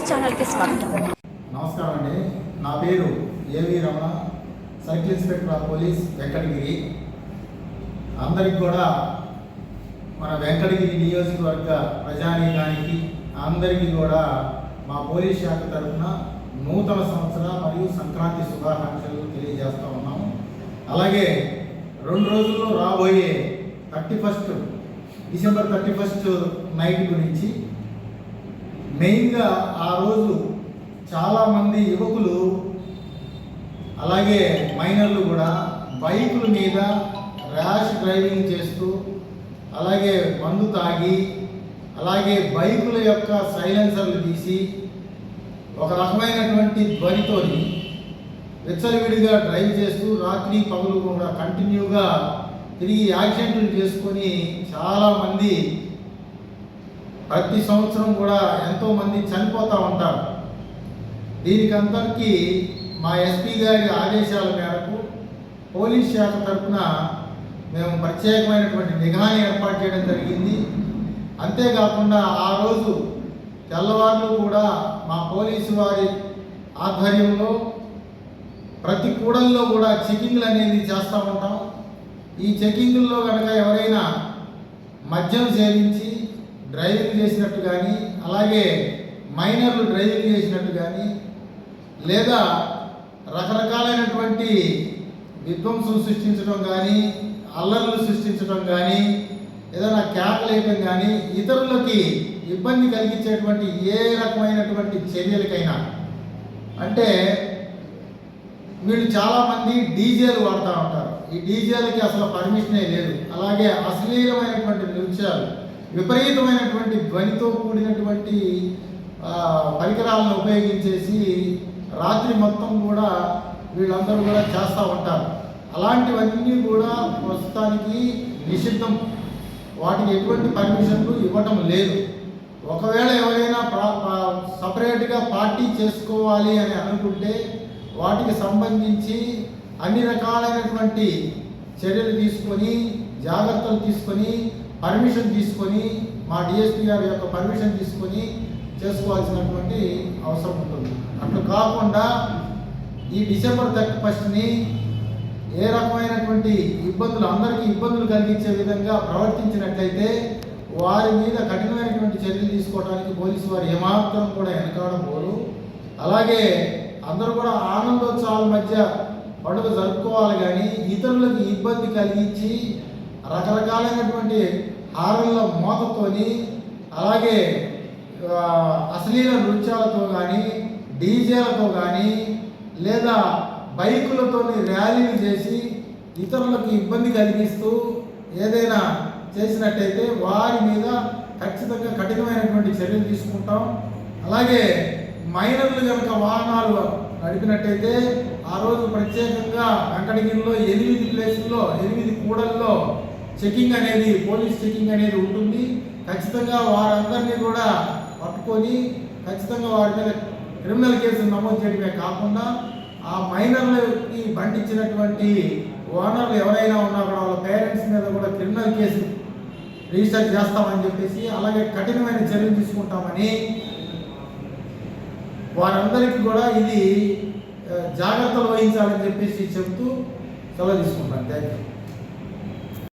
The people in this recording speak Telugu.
న్యూస్ ఛానల్కి స్వాగతం. నమస్కారం అండి. నా పేరు ఏవి Ramana, circle inspector of police Venkatagiri. అందరికి కూడా మన వెంకటగిరి నియోజకవర్గ ప్రజానీకానికి అందరికీ కూడా మా పోలీస్ శాఖ తరఫున నూతన సంవత్సర మరియు సంక్రాంతి శుభాకాంక్షలు తెలియజేస్తూ ఉన్నాము. అలాగే 2 రోజుల్లో రాబోయే డిసెంబర్ 31 నైట్ గురించి మెయిన్గా ఆ రోజు చాలామంది యువకులు అలాగే మైనర్లు కూడా బైకుల మీద ర్యాష్ డ్రైవింగ్ చేస్తూ అలాగే మందు తాగి అలాగే బైకుల యొక్క సైలెన్సర్లు తీసి ఒక రకమైనటువంటి ధ్వనితోని విచ్చలవిడిగా డ్రైవ్ చేస్తూ రాత్రి పగలు కూడా కంటిన్యూగా తిరిగి యాక్సిడెంట్లు చేసుకొని చాలామంది ప్రతి సంవత్సరం కూడా ఎంతోమంది చనిపోతూ ఉంటారు. దీనికి అందరికీ మా ఎస్పీ గారి ఆదేశాల మేరకు పోలీస్ శాఖ తరఫున మేము ప్రత్యేకమైనటువంటి నిఘాని ఏర్పాటు చేయడం జరిగింది. అంతేకాకుండా ఆ రోజు తెల్లవారులు కూడా మా పోలీసు వారి ఆధ్వర్యంలో ప్రతి కూడల్లో కూడా చెకింగ్లు అనేది చేస్తూ ఉంటాం. ఈ చెకింగ్ల్లో కనుక ఎవరైనా మద్యం సేవించి డ్రైవింగ్ చేసినట్టు కానీ అలాగే మైనర్లు డ్రైవింగ్ చేసినట్టు కానీ లేదా రకరకాలైనటువంటి విధ్వంసం సృష్టించడం కానీ అల్లర్లు సృష్టించడం కానీ ఏదైనా కేకలేయటం కానీ ఇతరులకి ఇబ్బంది కలిగించేటువంటి ఏ రకమైనటువంటి చర్యలకైనా అంటే వీళ్ళు చాలామంది డీజేలు వాడుతూ ఉంటారు. ఈ డీజేలకి అసలు పర్మిషనే లేదు. అలాగే అశ్లీలమైనటువంటి నృత్యాలు విపరీతమైనటువంటి ధ్వనితో కూడినటువంటి పరికరాలను ఉపయోగించేసి రాత్రి మొత్తం కూడా వీళ్ళందరూ కూడా చేస్తూ ఉంటారు. అలాంటివన్నీ కూడా ప్రస్తుతానికి నిషిద్ధం. వాటికి ఎటువంటి పర్మిషన్లు ఇవ్వటం లేదు. ఒకవేళ ఎవరైనా సపరేట్గా పార్టీ చేసుకోవాలి అని అనుకుంటే వాటికి సంబంధించి అన్ని రకాలైనటువంటి చర్యలు తీసుకొని జాగ్రత్తలు తీసుకొని పర్మిషన్ తీసుకొని మా డిఎస్పీ గారి యొక్క పర్మిషన్ తీసుకొని చేసుకోవాల్సినటువంటి అవసరం ఉంటుంది. అట్లా కాకుండా ఈ డిసెంబర్ 31ని ఏ రకమైనటువంటి అందరికీ ఇబ్బందులు కలిగించే విధంగా ప్రవర్తించినట్లయితే వారి మీద కఠినమైనటువంటి చర్యలు తీసుకోవడానికి పోలీసు వారు ఏమాత్రం కూడా వెనకాడడం పోరు. అలాగే అందరూ కూడా ఆనందోత్సవాల మధ్య పండుగ జరుపుకోవాలి కానీ ఇతరులకు ఇబ్బంది కలిగించి రకరకాలైనటువంటి హారన్ల మోతతోని అలాగే అశ్లీల నృత్యాలతో కానీ డీజేలతో కానీ లేదా బైకులతోని ర్యాలీలు చేసి ఇతరులకు ఇబ్బంది కలిగిస్తూ ఏదైనా చేసినట్టయితే వారి మీద ఖచ్చితంగా కఠినమైనటువంటి చర్యలు తీసుకుంటాం. అలాగే మైనర్లు కనుక వాహనాలు నడిపినట్టయితే ఆ రోజు ప్రత్యేకంగా వెంకటగిరిలో 8 ప్లేసుల్లో 8 కూడల్లో చెకింగ్ అనేది పోలీస్ చెకింగ్ అనేది ఉంటుంది. ఖచ్చితంగా వారందరినీ కూడా పట్టుకొని ఖచ్చితంగా వారి మీద క్రిమినల్ కేసులు నమోదు చేయడమే కాకుండా ఆ మైనర్లకి బండిచ్చినటువంటి ఓనర్లు ఎవరైనా ఉన్నా కూడా వాళ్ళ పేరెంట్స్ మీద కూడా క్రిమినల్ కేసు రిజిస్టర్ చేస్తామని చెప్పేసి అలాగే కఠినమైన చర్యలు తీసుకుంటామని వారందరికీ కూడా ఇది జాగ్రత్తలు వహించాలని చెప్పేసి చెబుతూ సెలవు తీసుకుంటాను. Thank you.